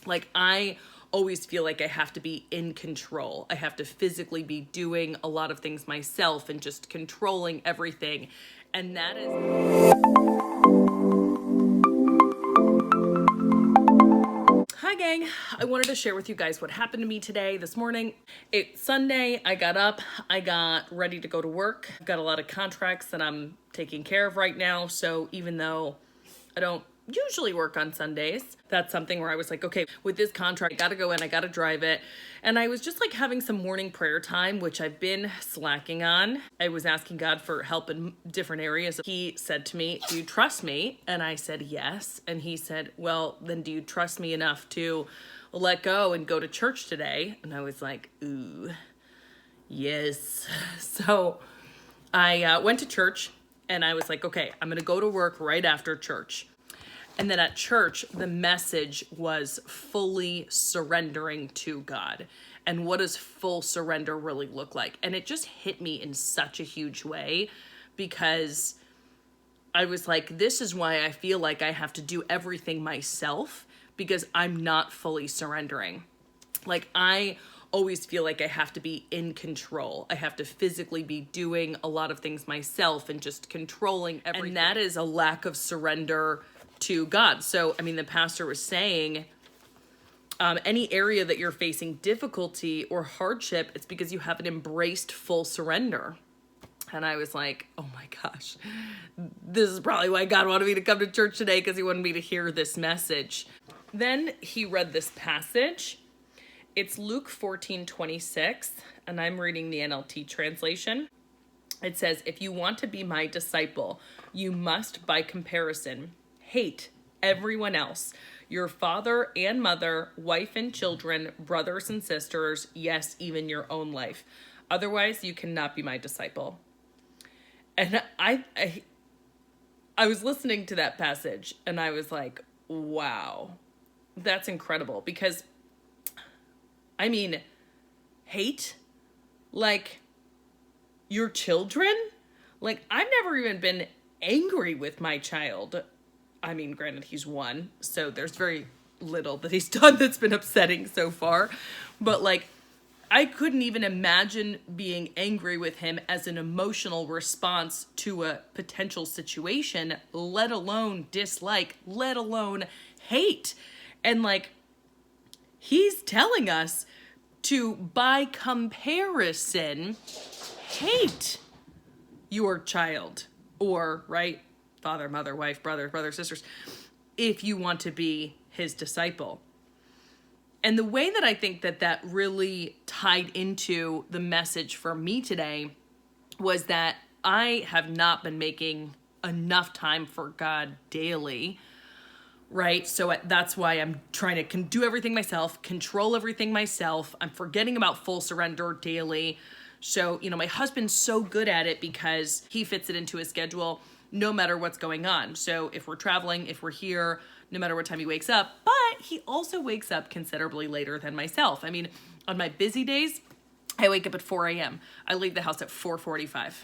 Like, I always feel like I have to be in control. I have to physically be doing a lot of things myself and just controlling everything. And that is... Hi gang, I wanted to share with you guys what happened to me today, this morning. It's Sunday, I got up, I got ready to go to work. I've got a lot of contracts that I'm taking care of right now, so even though I don't usually work on Sundays, that's something where I was like, okay, with this contract, I gotta go in, I gotta drive it. And I was just like having some morning prayer time, which I've been slacking on. I was asking God for help in different areas. He said to me, do you trust me? And I said, yes. And he said, well, then do you trust me enough to let go and go to church today? And I was like, ooh, yes. So I went to church and I was like, okay, I'm gonna go to work right after church. And then at church, the message was fully surrendering to God. And what does full surrender really look like? And it just hit me in such a huge way because I was like, this is why I feel like I have to do everything myself because I'm not fully surrendering. Like, I always feel like I have to be in control. I have to physically be doing a lot of things myself and just controlling everything. And that is a lack of surrender to God. So, I mean, the pastor was saying, any area that you're facing difficulty or hardship, it's because you haven't embraced full surrender. And I was like, oh my gosh, this is probably why God wanted me to come to church today, because he wanted me to hear this message. Then he read this passage. It's Luke 14:26, and I'm reading the NLT translation. It says, if you want to be my disciple, you must, by comparison, hate everyone else, your father and mother, wife and children, brothers and sisters, yes, even your own life. Otherwise, you cannot be my disciple. And I was listening to that passage and I was like, wow, that's incredible. Because, I mean, hate, like, your children? Like, I've never even been angry with my child. I mean, granted, he's one, so there's very little that he's done that's been upsetting so far. But, like, I couldn't even imagine being angry with him as an emotional response to a potential situation, let alone dislike, let alone hate. And, like, he's telling us to, by comparison, hate your child. Or, right? Father, mother, wife, brother, sisters, if you want to be his disciple. And the way that I think that that really tied into the message for me today was that I have not been making enough time for God daily, right? So that's why I'm trying to do everything myself, control everything myself. I'm forgetting about full surrender daily. So, you know, my husband's so good at it because he fits it into his schedule no matter what's going on. So if we're traveling, if we're here, no matter what time he wakes up, but he also wakes up considerably later than myself. I mean, on my busy days, I wake up at 4 a.m. I leave the house at 4:45.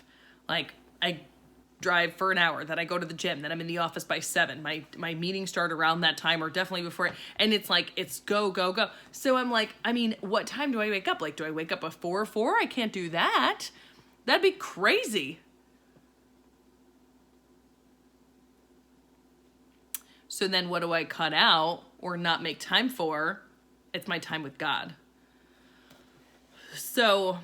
Like, I drive for an hour, then I go to the gym, then I'm in the office by 7. My meetings start around that time or definitely before, and it's like, it's go, go, go. So I'm like, I mean, what time do I wake up? Like, do I wake up at 4? I can't do that. That'd be crazy. So then what do I cut out or not make time for? It's my time with God. So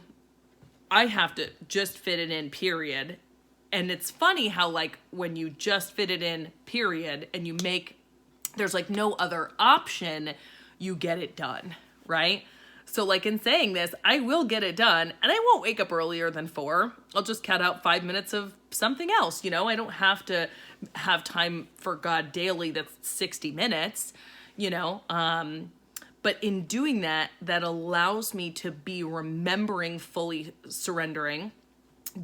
I have to just fit it in, period. And it's funny how, like, when you just fit it in, period, and you make, there's like no other option, you get it done, right? So, like, in saying this, I will get it done, and I won't wake up earlier than 4. I'll just cut out 5 minutes of something else, you know? I don't have to have time for God daily that's 60 minutes, you know? But in doing that, that allows me to be remembering fully surrendering,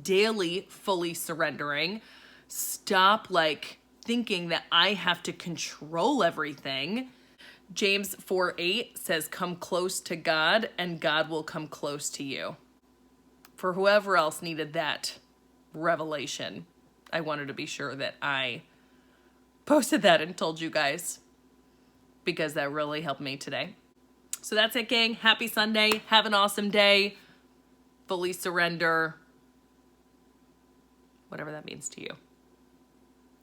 daily fully surrendering, stop, like, thinking that I have to control everything. James 4:8 says, come close to God and God will come close to you. For whoever else needed that revelation, I wanted to be sure that I posted that and told you guys. because that really helped me today. So that's it, gang. Happy Sunday. Have an awesome day. Fully surrender. Whatever that means to you.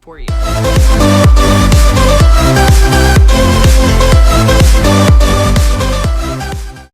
For you.